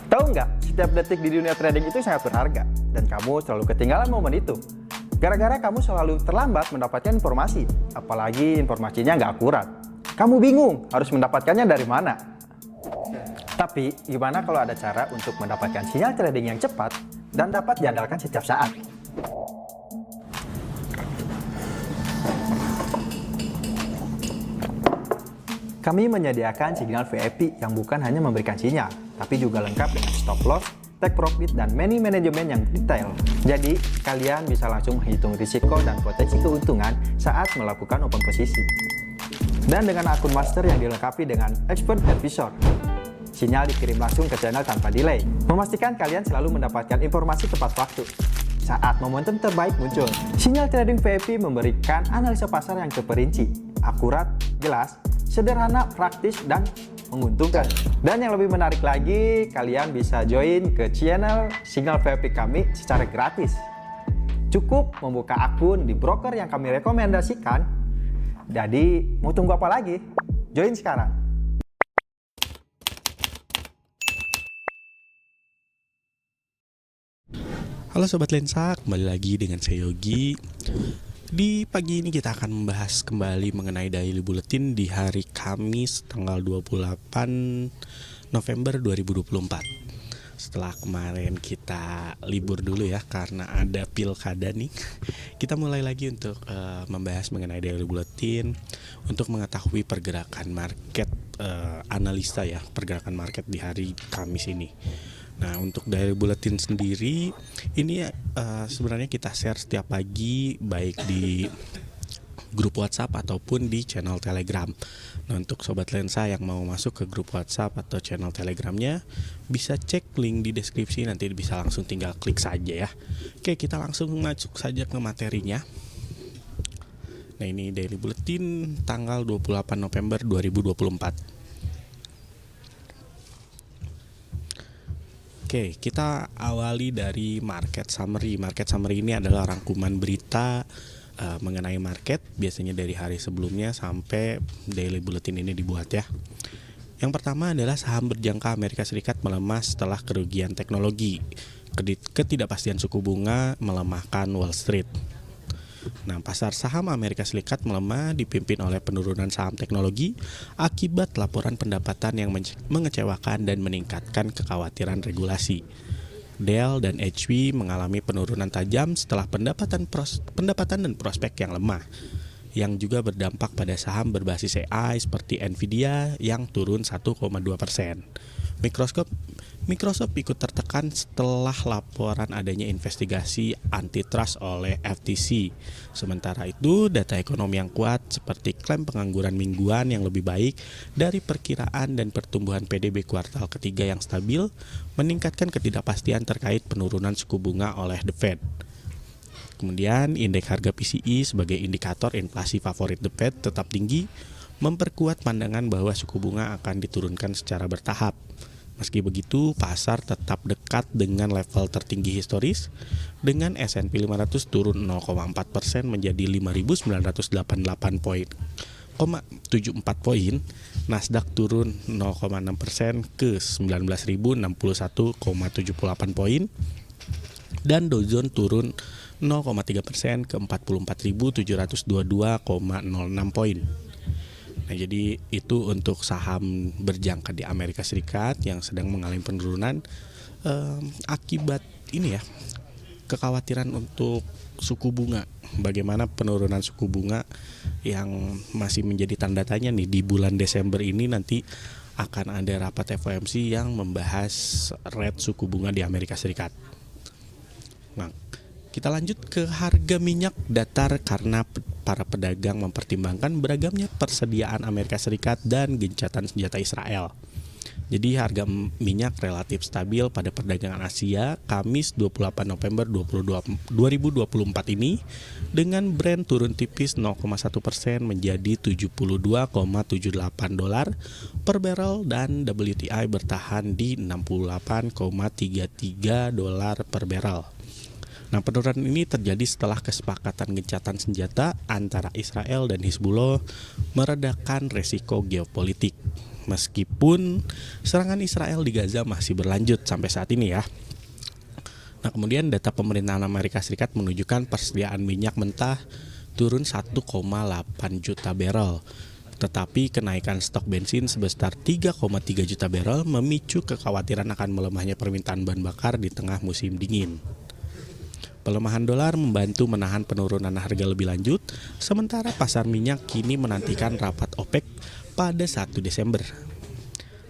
Tahu nggak, setiap detik di dunia trading itu sangat berharga, dan kamu selalu ketinggalan momen itu. Gara-gara kamu selalu terlambat mendapatkan informasi, apalagi informasinya nggak akurat. Kamu bingung harus mendapatkannya dari mana. Tapi, gimana kalau ada cara untuk mendapatkan sinyal trading yang cepat dan dapat diandalkan setiap saat? Kami menyediakan signal VIP yang bukan hanya memberikan sinyal, tapi juga lengkap dengan stop loss, take profit, dan manajemen yang detail. Jadi, kalian bisa langsung menghitung risiko dan potensi keuntungan saat melakukan open posisi. Dan dengan akun master yang dilengkapi dengan expert advisor, sinyal dikirim langsung ke channel tanpa delay, memastikan kalian selalu mendapatkan informasi tepat waktu saat momentum terbaik muncul. Sinyal trading VIP memberikan analisa pasar yang terperinci, akurat, jelas, sederhana, praktis, dan menguntungkan. Dan yang lebih menarik lagi, kalian bisa join ke channel Signal VIP kami secara gratis. Cukup membuka akun di broker yang kami rekomendasikan. Jadi, mau tunggu apa lagi? Join sekarang. Halo Sobat Lensa, kembali lagi dengan saya Yogi. Di pagi ini kita akan membahas kembali mengenai Daily Bulletin di hari Kamis tanggal 28 November 2024. Setelah kemarin kita libur dulu ya karena ada pilkada nih, kita mulai lagi untuk membahas mengenai Daily Bulletin untuk mengetahui pergerakan market, analisa ya pergerakan market di hari Kamis ini. Nah, untuk Daily Bulletin sendiri ini sebenarnya kita share setiap pagi baik di grup WhatsApp ataupun di channel Telegram. Nah, untuk Sobat Lensa yang mau masuk ke grup WhatsApp atau channel Telegramnya bisa cek link di deskripsi, nanti bisa langsung tinggal klik saja ya. Oke, kita langsung masuk saja ke materinya. Nah, ini Daily Bulletin tanggal 28 November 2024. Oke, kita awali dari market summary. Market summary ini adalah rangkuman berita mengenai market, biasanya dari hari sebelumnya sampai Daily Bulletin ini dibuat ya. Yang pertama adalah saham berjangka Amerika Serikat melemah setelah kerugian teknologi. Ketidakpastian suku bunga melemahkan Wall Street. Nah, pasar saham Amerika Serikat melemah dipimpin oleh penurunan saham teknologi akibat laporan pendapatan yang mengecewakan dan meningkatkan kekhawatiran regulasi. Dell dan HP mengalami penurunan tajam setelah pendapatan dan prospek yang lemah, yang juga berdampak pada saham berbasis AI seperti Nvidia yang turun 1,2%. Microsoft ikut tertekan setelah laporan adanya investigasi antitrust oleh FTC. Sementara itu, data ekonomi yang kuat seperti klaim pengangguran mingguan yang lebih baik dari perkiraan dan pertumbuhan PDB kuartal ketiga yang stabil meningkatkan ketidakpastian terkait penurunan suku bunga oleh The Fed. Kemudian, indeks harga PCE sebagai indikator inflasi favorit The Fed tetap tinggi, memperkuat pandangan bahwa suku bunga akan diturunkan secara bertahap. Meski begitu, pasar tetap dekat dengan level tertinggi historis, dengan S&P 500 turun 0,4% menjadi 5.988 poin, 74 poin, Nasdaq turun 0,6% ke 19.061,78 poin, dan Dow Jones turun 0,3% ke 44.722,06 poin. Nah, jadi itu untuk saham berjangka di Amerika Serikat yang sedang mengalami penurunan akibat ini ya, kekhawatiran untuk suku bunga. Bagaimana penurunan suku bunga yang masih menjadi tanda tanya nih di bulan Desember ini, nanti akan ada rapat FOMC yang membahas rate suku bunga di Amerika Serikat. Nah, kita lanjut ke harga minyak datar karena para pedagang mempertimbangkan beragamnya persediaan Amerika Serikat dan gencatan senjata Israel. Jadi harga minyak relatif stabil pada perdagangan Asia Kamis 28 November 2024 ini, dengan Brent turun tipis 0,1% menjadi 72,78 dolar per barrel dan WTI bertahan di 68,33 dolar per barrel. Nah, penurunan ini terjadi setelah kesepakatan gencatan senjata antara Israel dan Hizbullah meredakan resiko geopolitik. Meskipun serangan Israel di Gaza masih berlanjut sampai saat ini ya. Nah, kemudian data pemerintahan Amerika Serikat menunjukkan persediaan minyak mentah turun 1,8 juta barrel. Tetapi kenaikan stok bensin sebesar 3,3 juta barrel memicu kekhawatiran akan melemahnya permintaan bahan bakar di tengah musim dingin. Pelemahan dolar membantu menahan penurunan harga lebih lanjut, sementara pasar minyak kini menantikan rapat OPEC pada 1 Desember.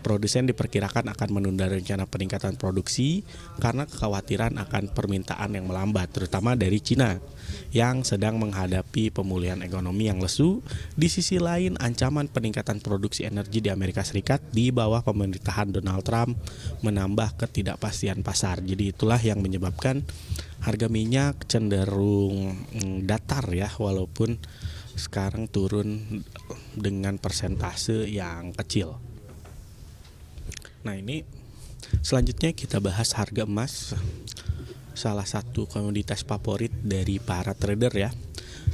Produsen diperkirakan akan menunda rencana peningkatan produksi karena kekhawatiran akan permintaan yang melambat, terutama dari Cina yang sedang menghadapi pemulihan ekonomi yang lesu. Di sisi lain, ancaman peningkatan produksi energi di Amerika Serikat di bawah pemerintahan Donald Trump menambah ketidakpastian pasar. Jadi itulah yang menyebabkan harga minyak cenderung datar ya, walaupun sekarang turun dengan persentase yang kecil. Nah, ini selanjutnya kita bahas harga emas, salah satu komoditas favorit dari para trader ya.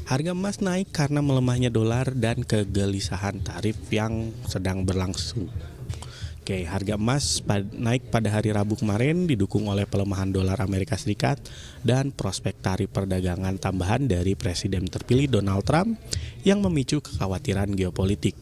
Harga emas naik karena melemahnya dolar dan kegelisahan tarif yang sedang berlangsung. Oke, harga emas naik pada hari Rabu kemarin didukung oleh pelemahan dolar Amerika Serikat dan prospek tarif perdagangan tambahan dari Presiden terpilih Donald Trump yang memicu kekhawatiran geopolitik.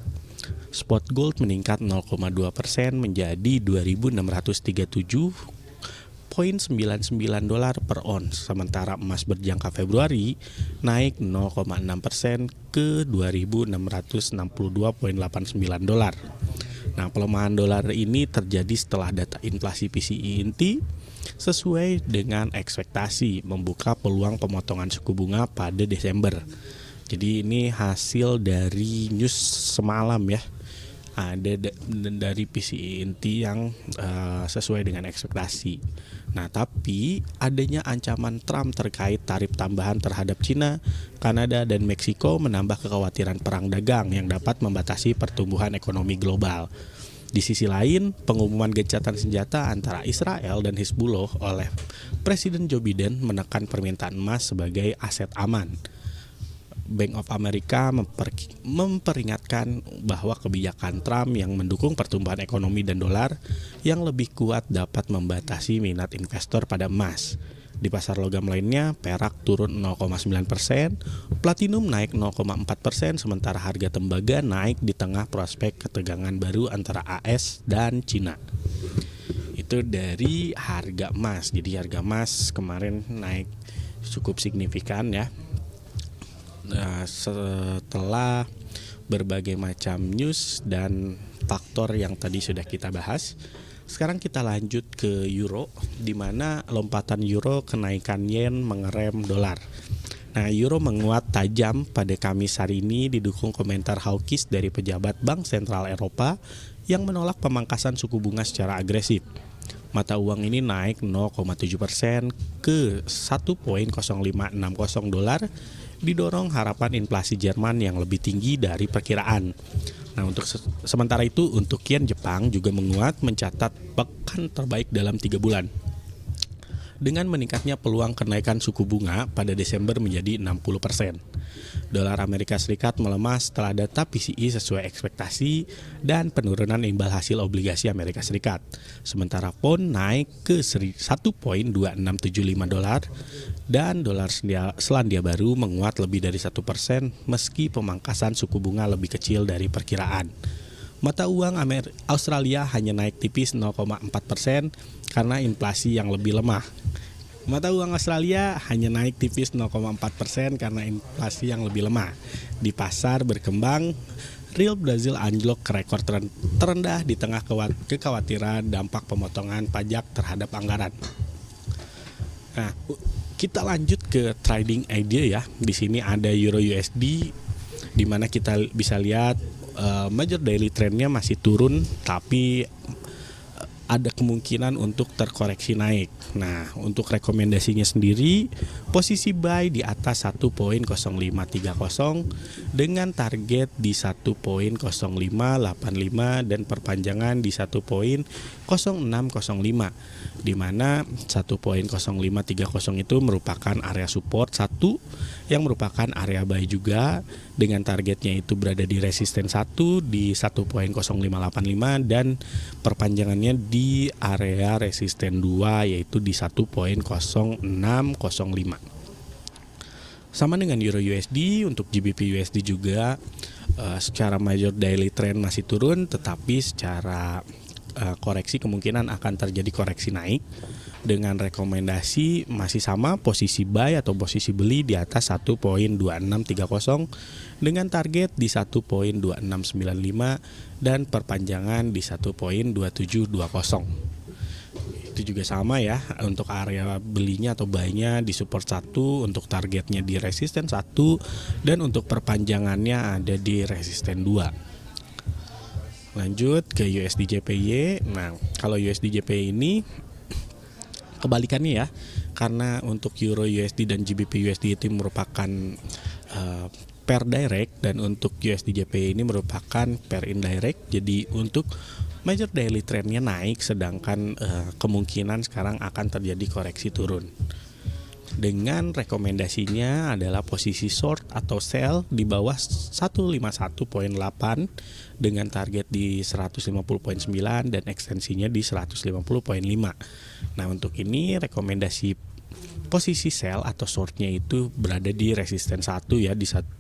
Spot gold meningkat 0,2% menjadi 2.637,99 dolar per ons, sementara emas berjangka Februari naik 0,6% ke 2.662,89 dolar. Nah, pelemahan dolar ini terjadi setelah data inflasi PCE inti sesuai dengan ekspektasi membuka peluang pemotongan suku bunga pada Desember. Jadi ini hasil dari news semalam ya. Ada dari PCE inti yang sesuai dengan ekspektasi. Nah, tapi adanya ancaman Trump terkait tarif tambahan terhadap Cina, Kanada, dan Meksiko menambah kekhawatiran perang dagang yang dapat membatasi pertumbuhan ekonomi global. Di sisi lain, pengumuman gencatan senjata antara Israel dan Hizbullah oleh Presiden Joe Biden menekan permintaan emas sebagai aset aman. Bank of America memperingatkan bahwa kebijakan Trump yang mendukung pertumbuhan ekonomi dan dolar yang lebih kuat dapat membatasi minat investor pada emas. Di pasar logam lainnya, perak turun 0,9%, platinum naik 0,4%, sementara harga tembaga naik di tengah prospek ketegangan baru antara AS dan Cina. Itu dari harga emas. Jadi harga emas kemarin naik cukup signifikan ya. Setelah berbagai macam news dan faktor yang tadi sudah kita bahas, sekarang kita lanjut ke euro, di mana lompatan euro kenaikan yen mengerem dolar. Nah, euro menguat tajam pada Kamis hari ini didukung komentar hawkish dari pejabat Bank Sentral Eropa yang menolak pemangkasan suku bunga secara agresif. Mata uang ini naik 0,7% ke 1.0560 dolar, didorong harapan inflasi Jerman yang lebih tinggi dari perkiraan. Nah, untuk sementara itu untuk yen Jepang juga menguat mencatat pekan terbaik dalam 3 bulan. Dengan meningkatnya peluang kenaikan suku bunga pada Desember menjadi 60%. Dolar Amerika Serikat melemah setelah data PCE sesuai ekspektasi dan penurunan imbal hasil obligasi Amerika Serikat. Sementara pound naik ke 1.2675 dolar dan dolar Selandia Baru menguat lebih dari 1% meski pemangkasan suku bunga lebih kecil dari perkiraan. Mata uang Australia hanya naik tipis 0,4% karena inflasi yang lebih lemah. Mata uang Australia hanya naik tipis 0,4% karena inflasi yang lebih lemah. Di pasar berkembang, Real Brazil anjlok ke rekor terendah di tengah kekhawatiran dampak pemotongan pajak terhadap anggaran. Nah, kita lanjut ke trading idea ya. Di sini ada Euro USD, di mana kita bisa lihat major daily trendnya masih turun, tapi ada kemungkinan untuk terkoreksi naik. Nah, untuk rekomendasinya sendiri, posisi buy di atas 1.0530 dengan target di 1.0585 dan perpanjangan di 1.0605, di mana 1.0530 itu merupakan area support 1 yang merupakan area buy juga, dengan targetnya itu berada di resisten 1 di 1.0585 dan perpanjangannya di area resisten 2 yaitu di 1.0605. Sama dengan Euro USD, untuk GBP USD juga secara major daily trend masih turun, tetapi secara koreksi kemungkinan akan terjadi koreksi naik dengan rekomendasi masih sama, posisi buy atau posisi beli di atas 1.2630 dengan target di 1.2695 dan perpanjangan di 1.2720. Itu juga sama ya, untuk area belinya atau buy-nya di support 1, untuk targetnya di resisten 1, dan untuk perpanjangannya ada di resisten 2. Lanjut ke USD JPY. Nah, kalau USD JPY ini kebalikannya ya, karena untuk Euro USD dan GBP USD itu merupakan pair direct dan untuk USD JPY ini merupakan pair indirect. Jadi untuk major daily trendnya naik, sedangkan kemungkinan sekarang akan terjadi koreksi turun. Dengan rekomendasinya adalah posisi short atau sell di bawah 151.8 dengan target di 150.9 dan ekstensinya di 150.5. Nah, untuk ini rekomendasi posisi sell atau shortnya itu berada di resisten 1 ya di 151.8.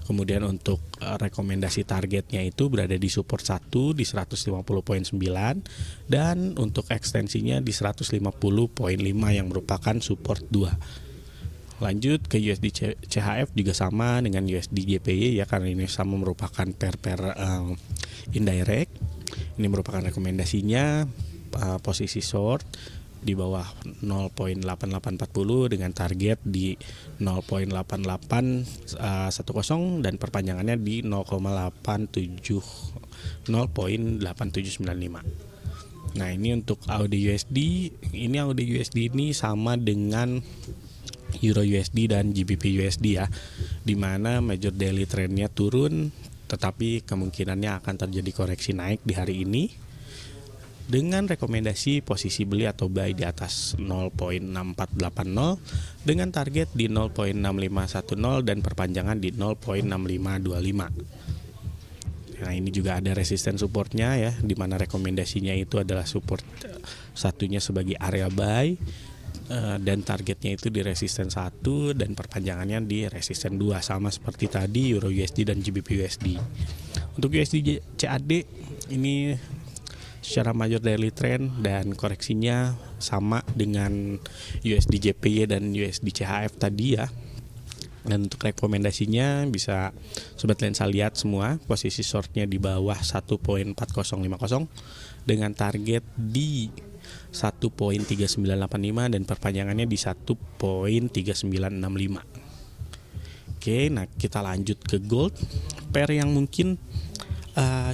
Kemudian untuk rekomendasi targetnya itu berada di support 1 di 150.9 dan untuk ekstensinya di 150.5 yang merupakan support 2. Lanjut ke USD CHF juga sama dengan USD JPY ya, karena ini sama merupakan pair indirect. Ini merupakan rekomendasinya posisi short di bawah 0.8840 dengan target di 0.8810 dan perpanjangannya di 0.8795. Nah, ini untuk AUD USD. Ini AUD USD ini sama dengan Euro USD dan GBP USD ya, di mana major daily trendnya turun, tetapi kemungkinannya akan terjadi koreksi naik di hari ini dengan rekomendasi posisi beli atau buy di atas 0.6480 dengan target di 0.6510 dan perpanjangan di 0.6525. Nah, ini juga ada resisten supportnya ya, di mana rekomendasinya itu adalah support satunya sebagai area buy dan targetnya itu di resisten 1 dan perpanjangannya di resisten 2, sama seperti tadi Euro USD dan GBP USD. Untuk USD CAD ini secara major daily trend dan koreksinya sama dengan USD JPY dan USD CHF tadi ya. Dan untuk rekomendasinya bisa Sobat Lensa lihat semua, posisi shortnya di bawah 1.4050 dengan target di 1.3985 dan perpanjangannya di 1.3965. Oke, nah kita lanjut ke gold, pair yang mungkin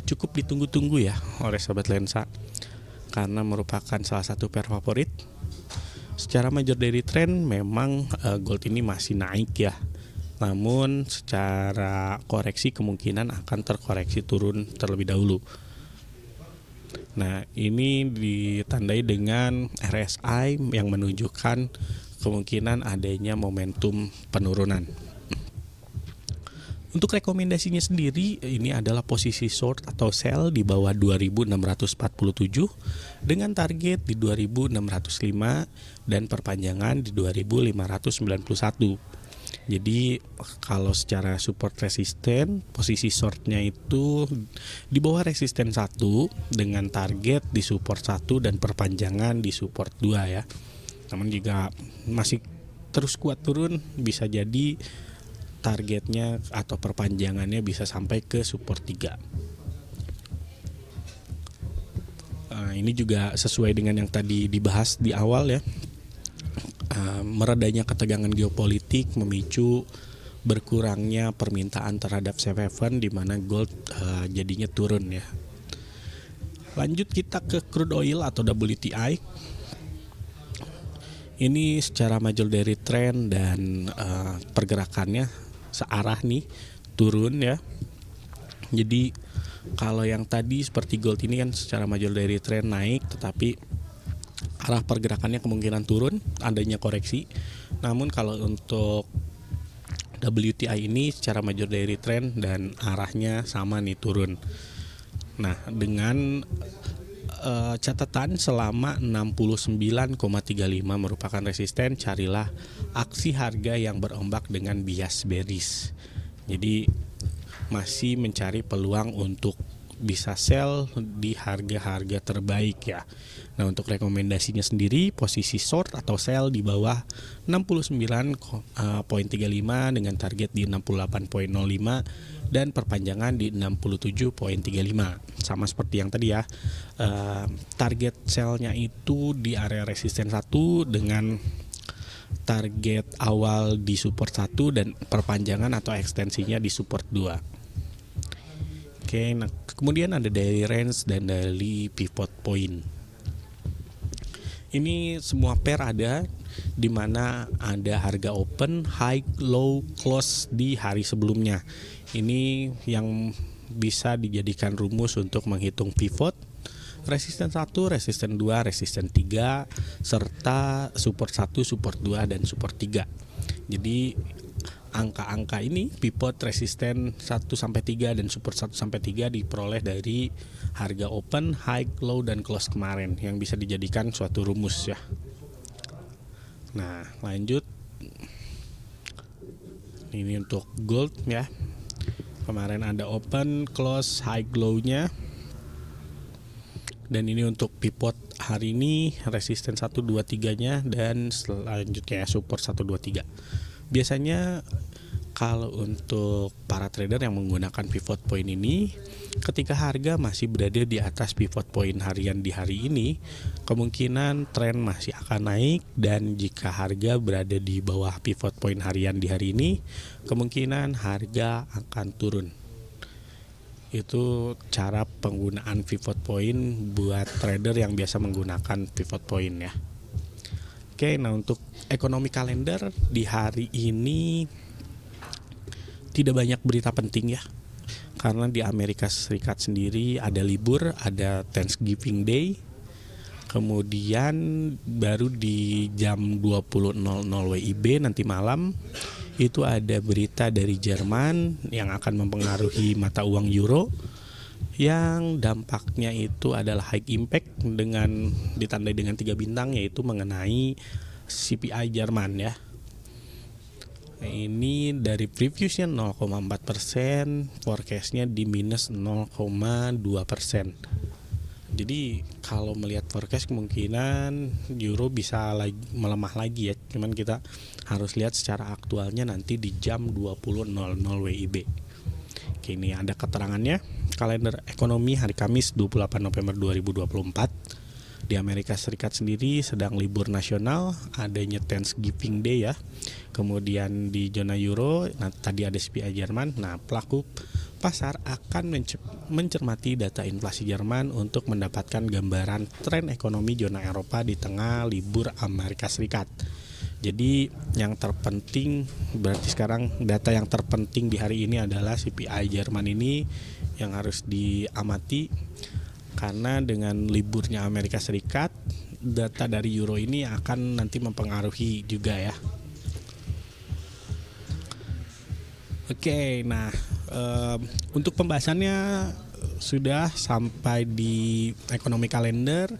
cukup ditunggu-tunggu ya oleh Sobat Lensa karena merupakan salah satu pair favorit. Secara major daily trend memang gold ini masih naik ya, namun secara koreksi kemungkinan akan terkoreksi turun terlebih dahulu. Nah, ini ditandai dengan RSI yang menunjukkan kemungkinan adanya momentum penurunan. Untuk rekomendasinya sendiri, ini adalah posisi short atau sell di bawah 2647 dengan target di 2605 dan perpanjangan di 2591. Jadi kalau secara support resisten, posisi shortnya itu di bawah resisten 1 dengan target di support 1 dan perpanjangan di support 2 ya. Namun jika masih terus kuat turun, bisa jadi targetnya atau perpanjangannya bisa sampai ke support 3. Ini juga sesuai dengan yang tadi dibahas di awal ya. Meredanya ketegangan geopolitik memicu berkurangnya permintaan terhadap safe haven, di mana gold jadinya turun ya. Lanjut kita ke crude oil atau WTI. Ini secara major dari tren dan pergerakannya searah nih, turun ya. Jadi kalau yang tadi seperti gold ini kan secara major dari tren naik, tetapi arah pergerakannya kemungkinan turun, adanya koreksi. Namun kalau untuk WTI ini secara major dari tren dan arahnya sama nih, turun. Nah, dengan catatan selama 69,35 merupakan resisten, carilah aksi harga yang berombak dengan bias bearish. Jadi masih mencari peluang untuk bisa sell di harga-harga terbaik ya. Nah, untuk rekomendasinya sendiri, posisi short atau sell di bawah 69,35 dengan target di 68,05 dan perpanjangan di 67,35. Sama seperti yang tadi ya, target sell-nya itu di area resisten 1 dengan target awal di support 1 dan perpanjangan atau ekstensinya di support 2. Oke, nah kemudian ada daily range dan daily pivot point. Ini semua pair ada, di mana ada harga open, high, low, close di hari sebelumnya. Ini yang bisa dijadikan rumus untuk menghitung pivot. Resisten 1, resisten 2, resisten 3, serta support 1, support 2, dan support 3. Jadi angka-angka ini, pivot, resisten 1-3 dan support 1-3 diperoleh dari harga open, high, low, dan close kemarin yang bisa dijadikan suatu rumus ya. Nah, lanjut. Ini untuk gold ya. Kemarin ada open, close, high, low-nya. Dan ini untuk pivot hari ini resisten 1-2-3-nya dan selanjutnya support 1-2-3. Biasanya kalau untuk para trader yang menggunakan pivot point ini, ketika harga masih berada di atas pivot point harian di hari ini, kemungkinan tren masih akan naik, dan jika harga berada di bawah pivot point harian di hari ini, kemungkinan harga akan turun. Itu cara penggunaan pivot point buat trader yang biasa menggunakan pivot point ya. Oke, nah untuk ekonomi kalender di hari ini tidak banyak berita penting ya. Karena di Amerika Serikat sendiri ada libur, ada Thanksgiving Day. Kemudian baru di jam 20.00 WIB nanti malam itu ada berita dari Jerman yang akan mempengaruhi mata uang euro, yang dampaknya itu adalah high impact dengan ditandai dengan 3 bintang, yaitu mengenai CPI Jerman ya. Nah, ini dari previousnya 0,4%, forecastnya di minus 0,2%. Jadi kalau melihat forecast kemungkinan euro bisa melemah lagi ya. Cuman kita harus lihat secara aktualnya nanti di jam 20.00 WIB. Oke, ini ada keterangannya. Kalender ekonomi hari Kamis 28 November 2024. Di Amerika Serikat sendiri sedang libur nasional, adanya Thanksgiving Day ya. Kemudian di zona euro, nah tadi ada CPI Jerman. Nah, pelaku pasar akan mencermati data inflasi Jerman untuk mendapatkan gambaran tren ekonomi zona Eropa di tengah libur Amerika Serikat. Jadi yang terpenting, berarti sekarang data yang terpenting di hari ini adalah CPI Jerman ini yang harus diamati, karena dengan liburnya Amerika Serikat, data dari euro ini akan nanti mempengaruhi juga ya. Oke, nah untuk pembahasannya sudah sampai di ekonomi kalender.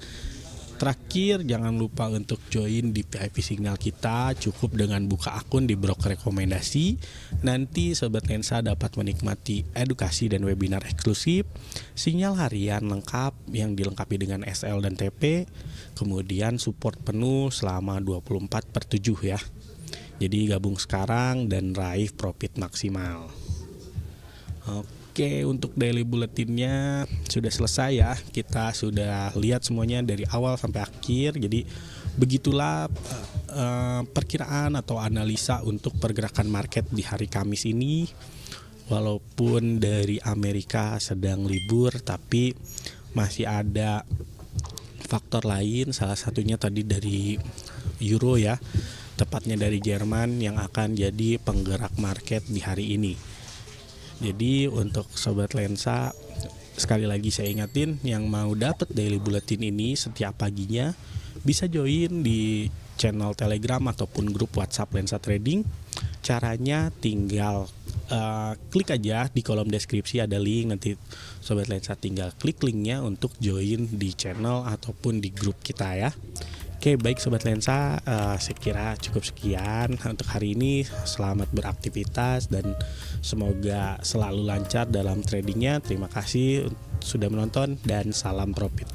Terakhir, jangan lupa untuk join di VIP Signal kita. Cukup dengan buka akun di broker rekomendasi. Nanti Sobat Lensa dapat menikmati edukasi dan webinar eksklusif, sinyal harian lengkap yang dilengkapi dengan SL dan TP, kemudian support penuh selama 24/7 ya. Jadi gabung sekarang dan raih profit maksimal. Oke, untuk daily bulletinnya sudah selesai ya. Kita sudah lihat semuanya dari awal sampai akhir. Jadi begitulah perkiraan atau analisa untuk pergerakan market di hari Kamis ini. Walaupun dari Amerika sedang libur, tapi masih ada faktor lain, salah satunya tadi dari euro ya, tepatnya dari Jerman yang akan jadi penggerak market di hari ini. Jadi untuk sobat lensa, sekali lagi saya ingatin yang mau dapat daily bulletin ini setiap paginya bisa join di channel Telegram ataupun grup WhatsApp Lensa Trading. Caranya tinggal klik aja di kolom deskripsi ada link, nanti sobat lensa tinggal klik linknya untuk join di channel ataupun di grup kita ya. Oke, baik sobat lensa, saya kira cukup sekian untuk hari ini. Selamat beraktivitas dan semoga selalu lancar dalam tradingnya. Terima kasih sudah menonton dan salam profit.